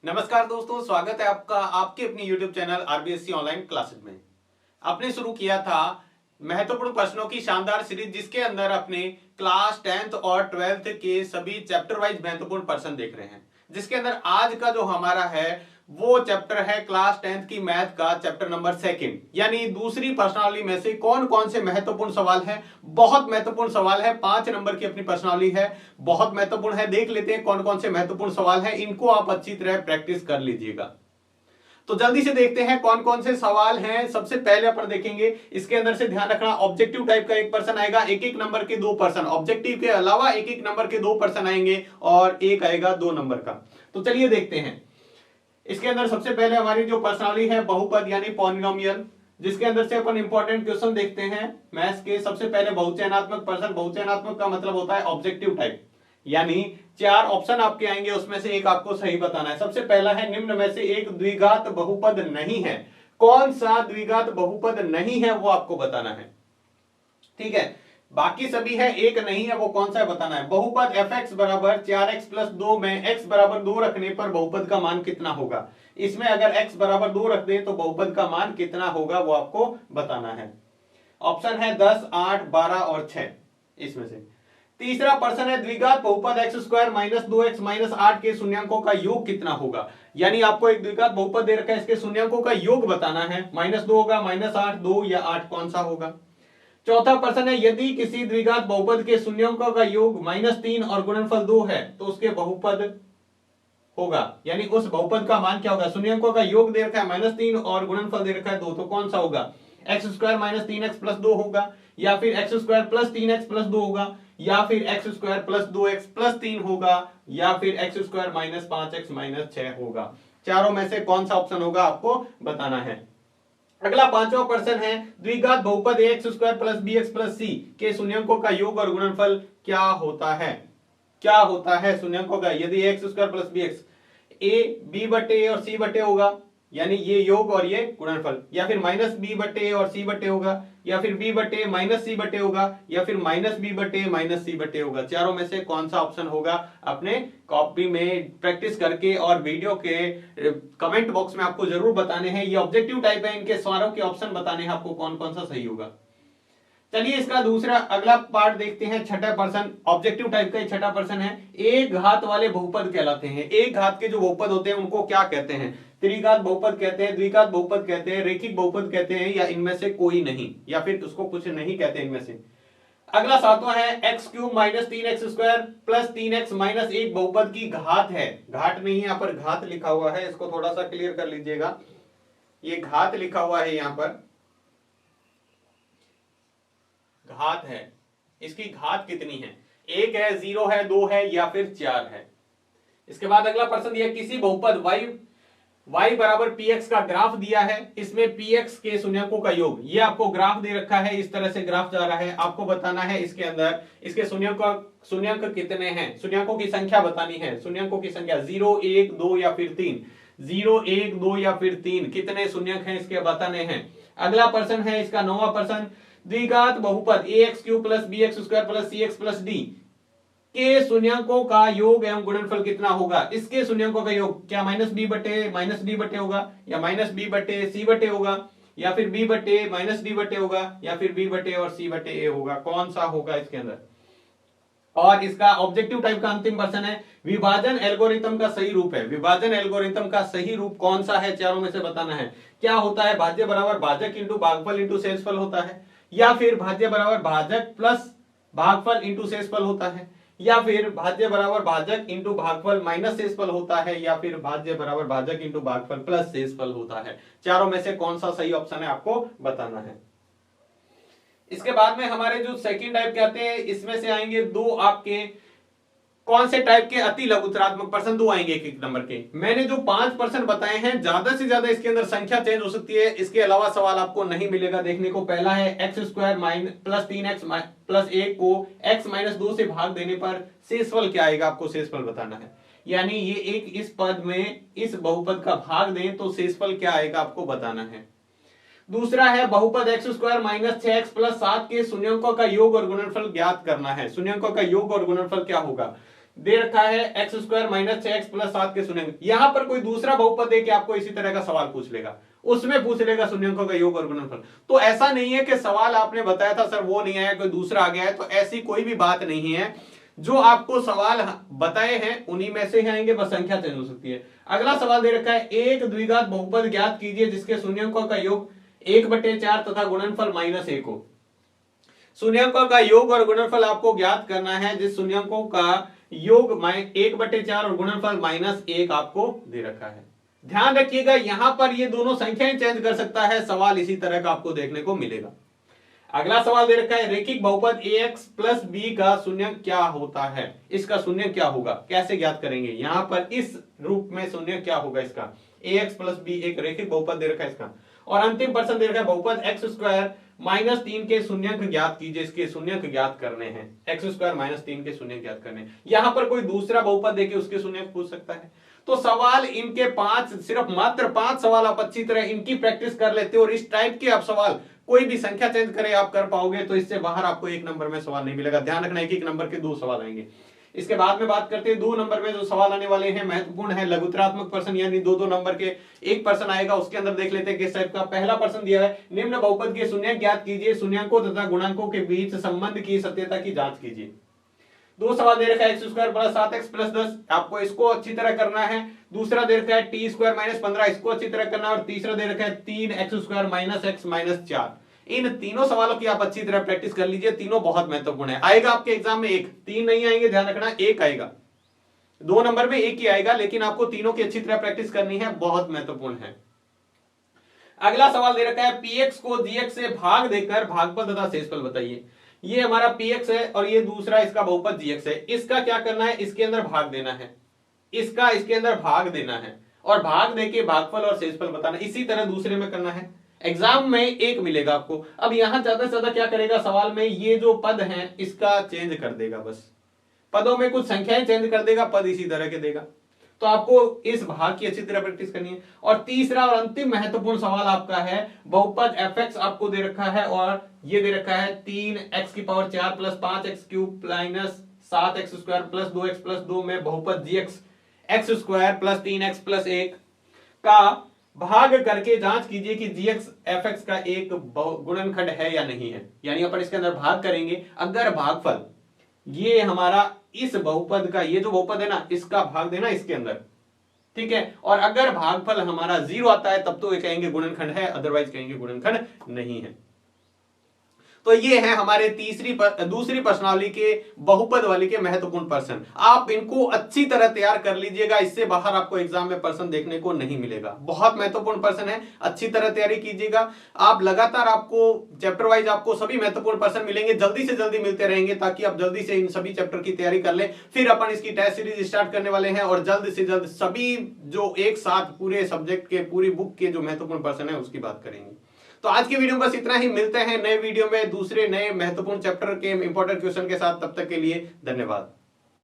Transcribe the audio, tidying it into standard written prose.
नमस्कार दोस्तों, स्वागत है आपका आपके अपनी YouTube channel RBSC online classes में। आपने शुरू किया था महत्वपूर्ण प्रश्नों की शानदार सीरीज, जिसके अंदर अपने क्लास 10th और 12th के सभी चैप्टर वाइज महत्वपूर्ण प्रश्न देख रहे हैं। जिसके अंदर आज का जो हमारा है वो चैप्टर है क्लास 10th की मैथ का चैप्टर नंबर 2, यानी दूसरी प्रश्नावली में से कौन कौन से महत्वपूर्ण सवाल है। बहुत महत्वपूर्ण सवाल है, 5 नंबर की अपनी प्रश्नावली है, बहुत महत्वपूर्ण है। देख लेते हैं कौन कौन से महत्वपूर्ण सवाल है, इनको आप अच्छी तरह प्रैक्टिस कर लीजिएगा। तो जल्दी से देखते हैं कौन कौन से सवाल हैं। सबसे पहले अपन देखेंगे, इसके अंदर से ध्यान रखना, ऑब्जेक्टिव टाइप का एक पर्सन आएगा, एक एक नंबर के 2 पर्सन, ऑब्जेक्टिव के अलावा एक एक नंबर के 2 पर्सन आएंगे और एक आएगा 2 नंबर का। तो चलिए देखते हैं। इसके अंदर सबसे पहले हमारी जो प्रश्नावली है बहुपद यानी पॉलिनोमियल, जिसके अंदर से अपन इंपॉर्टेंट क्वेश्चन देखते हैं मैथ्स के। सबसे पहले बहुचयनात्मक प्रश्न, बहुचयनात्मक का मतलब होता है ऑब्जेक्टिव टाइप, यानी 4 ऑप्शन आपके आएंगे, उसमें से एक आपको सही बताना है। सबसे पहला है, निम्न में से एक द्विघात बहुपद नहीं है। कौन सा द्विघात बहुपद नहीं है वो आपको बताना है, ठीक है। बाकी सभी है, एक नहीं है, वो कौन सा है बताना है। बहुपद fx बराबर 4x प्लस 2 में x बराबर 2 रखने पर बहुपद का मान कितना होगा। इसमें अगर x बराबर 2 रख दे तो बहुपद का मान कितना होगा वो आपको बताना है। ऑप्शन है 10, 8, 12 और 6 इसमें से। तीसरा प्रश्न है, द्विघात बहुपद x square minus 2x minus 8 के शून्यांकों का योग कितना होगा। यानी आपको एक द्विघात बहुपद दे रखा है, इसके शून्यांकों का योग बताना है। -2 होगा, -8, 2 या 8, कौन सा होगा। चौथा प्रश्न है, यदि किसी द्विघात बहुपद के शून्यांकों का योग -3 और गुणनफल 2 है तो उसके बहुपद होगा, यानी उस बहुपद का मान क्या होगा। शून्यांकों का योग दे रखा है -3 और गुणनफल दे रखा है 2, तो कौन सा होगा। X square minus 3x plus 2 होगा, या फिर x square plus 3x plus 2 होगा, या फिर x square plus 2x plus 3 होगा, या फिर x square minus 5x minus 6 होगा। चारों में से कौन सा ऑप्शन होगा आपको बताना है। अगला 5वां प्रश्न है, द्विघात बहुपद ax square plus bx plus c के शून्यांकों का योग और गुणनफल क्या होता है। क्या होता है शून्यांकों का, यदि ax square plus bx, a b बटे a और c बटे होगा, यानी ये योग और ये गुणनफल, या फिर माइनस बी बटे a और c बटे होगा, या फिर b बटे माइनस c बटे होगा, या फिर माइनस b बटे माइनस c बटे होगा। चारों में से कौन सा ऑप्शन होगा, अपने कॉपी में प्रैक्टिस करके और वीडियो के कमेंट बॉक्स में आपको जरूर बताने हैं। ये ऑब्जेक्टिव टाइप है, इनके सवालों के ऑप्शन बताने हैं आपको कौन कौन सा सही होगा। चलिए इसका दूसरा अगला पार्ट देखते हैं। छठा प्रश्न ऑब्जेक्टिव टाइप का छठा प्रश्न है, एक घात वाले बहुपद कहलाते हैं। एक घात के जो बहुपद होते हैं उनको क्या कहते हैं। त्रिघात बहुपद कहते हैं, द्विघात बहुपद कहते हैं, रेखिक बहुपद कहते हैं, या इनमें से कोई नहीं, या फिर उसको कुछ नहीं कहते इनमें से। अगला 7वां है, x cube minus 3x square plus 3x minus 1 बहुपद की घात है। घाट नहीं है, यहाँ पर घात लिखा हुआ है, इसको थोड़ा सा क्लियर कर लीजिएगा। ये घात लिखा हुआ है, यहाँ पर घात है, इसकी घात कितनी है। 1 है, 0 है, 2 है, या फिर 4 है। इसके बाद अगला प्रश्न दिया, किसी बहुपद y बराबर px का ग्राफ दिया है, इसमें px के शून्यांकों का योग, ये आपको ग्राफ दे रखा है, इस तरह से ग्राफ जा रहा है। आपको बताना है इसके अंदर इसके शून्यांक कितने हैं, शून्यांकों की संख्या बतानी है। शून्यांकों की संख्या 0, 1, 2 या फिर 3, 0, 1, 2 या फिर 3, कितने शून्यांक हैं इसके बताने हैं। अगला प्रश्न है इसका 9वां प्रश्न, द्विघात बहुपद ax cube plus bx square plus cx plus d के शून्यांकों का योग एवं गुणनफल कितना होगा। इसके शून्यांकों का योग क्या माइनस b बटे माइनस d बटे होगा, या माइनस b बटे c बटे होगा, या फिर b बटे माइनस d बटे होगा, या फिर b बटे और c बटे a होगा, कौन सा होगा इसके अंदर। और इसका ऑब्जेक्टिव टाइप का अंतिम प्रश्न है, विभाजन एल्गोरिथम का सही रूप है। विभाजन एल्गोरिथम का सही रूप कौन सा है, चारों में से बताना है। क्या होता है, भाज्य बराबर भाजक इंटू भागफल इंटू शेषफल होता है, या फिर भाज्य बराबर भाजक प्लस भागफल इंटू शेषफल होता है, या फिर भाज्य बराबर भाजक इंटू भागफल माइनस शेषफल होता है, या फिर भाज्य बराबर भाजक इंटू भागफल प्लस शेषफल होता है। चारों में से कौन सा सही ऑप्शन है आपको बताना है। इसके बाद में हमारे जो सेकंड टाइप कहते हैं, इसमें से आएंगे 2 आपके कौन से टाइप के अति लघुत्तरात्मक प्रश्न, 2 आएंगे एक एक नंबर के। मैंने जो 5 प्रश्न बताए हैं, ज्यादा से ज्यादा इसके अंदर संख्या चेंज हो सकती है, इसके अलावा सवाल आपको नहीं मिलेगा देखने को। पहला है, x square plus 3x plus 1 को x माइनस 2 से भाग देने पर शेषफल क्या आएगा, आपको शेषफल बताना है। यानी ये एक इस पद में इस बहुपद का भाग दें तो शेषफल क्या आएगा आपको बताना है। दूसरा है, बहुपद x square minus 6x plus 7 के शून्यांकों का योग और गुणनफल ज्ञात करना है। शून्यांकों का योग और गुणनफल क्या होगा। दे रखा है x square minus 6x plus 7 के शून्यंक। यहां पर कोई दूसरा बहुपद दे के आपको इसी तरह का सवाल पूछ लेगा, उसमें पूछ लेगा शून्यंकों का योग और गुणनफल। तो ऐसा नहीं है कि सवाल आपने बताया था सर वो नहीं आया, कोई दूसरा आ गया है, तो ऐसी कोई भी बात नहीं है। जो आपको सवाल बताए हैं उन्हीं में से ही आएंगे, बस संख्या चेंज हो सकती है। अगला सवाल दे रखा है एक द्विघात बहुपद ज्ञात कीजिए जिसके शून्यंकों का योग 1/4 तथा गुणनफल -1 हो। शून्यंकों का योग और गुणनफल आपको ज्ञात करना है, जिस शून्यंकों का योग 1/4 और गुणनफल -1 आपको दे रखा है। ध्यान रखिएगा यहां पर ये दोनों संख्याएं चेंज कर सकता है, सवाल इसी तरह का आपको देखने को मिलेगा। अगला सवाल दे रखा है रेखिक बहुपद ax प्लस b का शून्यंक क्या होता है। इसका शून्यंक क्या होगा, कैसे ज्ञात करेंगे। यहां पर इस रूप में शून्यंक क्या होगा इसका, ax प्लस b एक रेखिक बहुपद दे रखा है इसका, और अंतिम प्रश्न दे रखा है बहुपद एक्स स्क्वायर -3 के शून्यंक ज्ञात कीजिए। इसके शून्यंक ज्ञात करने हैं, एक्स स्क्वायर -3 के शून्यंक ज्ञात करने हैं। यहां पर कोई दूसरा बहुपद देके उसके शून्यंक पूछ सकता है। तो सवाल इनके 5, सिर्फ मात्र 5 सवाल आप अच्छी तरह इनकी प्रैक्टिस कर लेते हो और इस टाइप के आप सवाल कोई भी संख्या चेंज करे आप कर पाओगे, तो इससे बाहर आपको 1 नंबर में सवाल नहीं मिलेगा। ध्यान रखना 1 नंबर के 2 सवाल आएंगे। इसके बाद में बात करते हैं 2 नंबर में जो सवाल आने वाले हैं महत्वपूर्ण है, लघुत्तरात्मक प्रश्न, यानी 2-2 नंबर के एक प्रश्न आएगा। उसके अंदर देख लेते हैं किस टाइप का। पहला प्रश्न दिया है निम्न बहुपद के शून्यंक ज्ञात कीजिए, शून्यंकों तथा गुणांकों के बीच संबंध की सत्यता की जांच कीजिए। 2 सवाल दे रखा है x square plus 7x plus 10, आपको इसको अच्छी तरह करना है। दूसरा दे रखा है टी स्क्वायर माइनस 15, इसको अच्छी तरह करना है। और तीसरा दे रखा है 3x square minus x minus 4। इन तीनों सवालों की आप अच्छी तरह प्रैक्टिस कर लीजिए, तीनों बहुत महत्वपूर्ण है। आएगा आपके एग्जाम में 1, 3 नहीं आएंगे, ध्यान रखना 1 आएगा। 2 नंबर में 1 ही आएगा, लेकिन आपको तीनों की अच्छी तरह प्रैक्टिस करनी है, बहुत महत्वपूर्ण है। अगला सवाल दे रखा है px को gx से भाग देकर भागफल तथा शेषफल बताइए। ये हमारा px है और ये दूसरा इसका बहुपद gx है। इसका क्या करना है, इसके अंदर भाग देना है, इसका इसके अंदर भाग देना है और भाग देके भागफल और शेषफल बताना। इसी तरह दूसरे में करना है, एग्जाम में 1 मिलेगा आपको। अब यहां ज्यादा से ज्यादा क्या करेगा, सवाल में ये जो पद हैं इसका चेंज कर देगा, बस पदों में कुछ संख्याएं चेंज कर देगा, पद इसी तरह के देगा। तो आपको इस भाग की अच्छी तरह प्रैक्टिस करनी है। और तीसरा और अंतिम महत्वपूर्ण सवाल आपका है बहुपद fx आपको दे रखा है और ये दे रखा है 3x⁴ plus 5x³ minus 7x square plus 2x plus 2 में बहुपद gx x square plus 3x plus 1 का भाग करके जांच कीजिए कि gx fx का एक गुणनखंड है या नहीं है। यानी अपन इसके अंदर भाग करेंगे, अगर भागफल ये हमारा इस बहुपद का, ये जो बहुपद है ना, इसका भाग देना इसके अंदर, ठीक है। और अगर भागफल हमारा 0 आता है तब तो ये कहेंगे गुणनखंड है, अदरवाइज कहेंगे गुणनखंड नहीं है। तो ये है हमारे दूसरी प्रश्नावली के बहुपद वाली के महत्वपूर्ण प्रश्न। आप इनको अच्छी तरह तैयार कर लीजिएगा, इससे बाहर आपको एग्जाम में प्रश्न देखने को नहीं मिलेगा। बहुत महत्वपूर्ण प्रश्न है, अच्छी तरह तैयारी कीजिएगा। आप लगातार आपको चैप्टर वाइज आपको सभी महत्वपूर्ण प्रश्न मिलेंगे, जल्दी से जल्दी मिलते रहेंगे, ताकि आप जल्दी से इन सभी चैप्टर की तैयारी कर लें। फिर अपन इसकी टेस्ट सीरीज स्टार्ट करने वाले हैं और जल्द से जल्द सभी जो एक साथ पूरे सब्जेक्ट के, पूरी बुक के जो महत्वपूर्ण प्रश्न है उसकी बात करेंगे। तो आज की वीडियो में बस इतना ही, मिलते हैं नए वीडियो में दूसरे नए महत्वपूर्ण चैप्टर के इंपॉर्टेंट क्वेश्चन के साथ। तब तक के लिए धन्यवाद।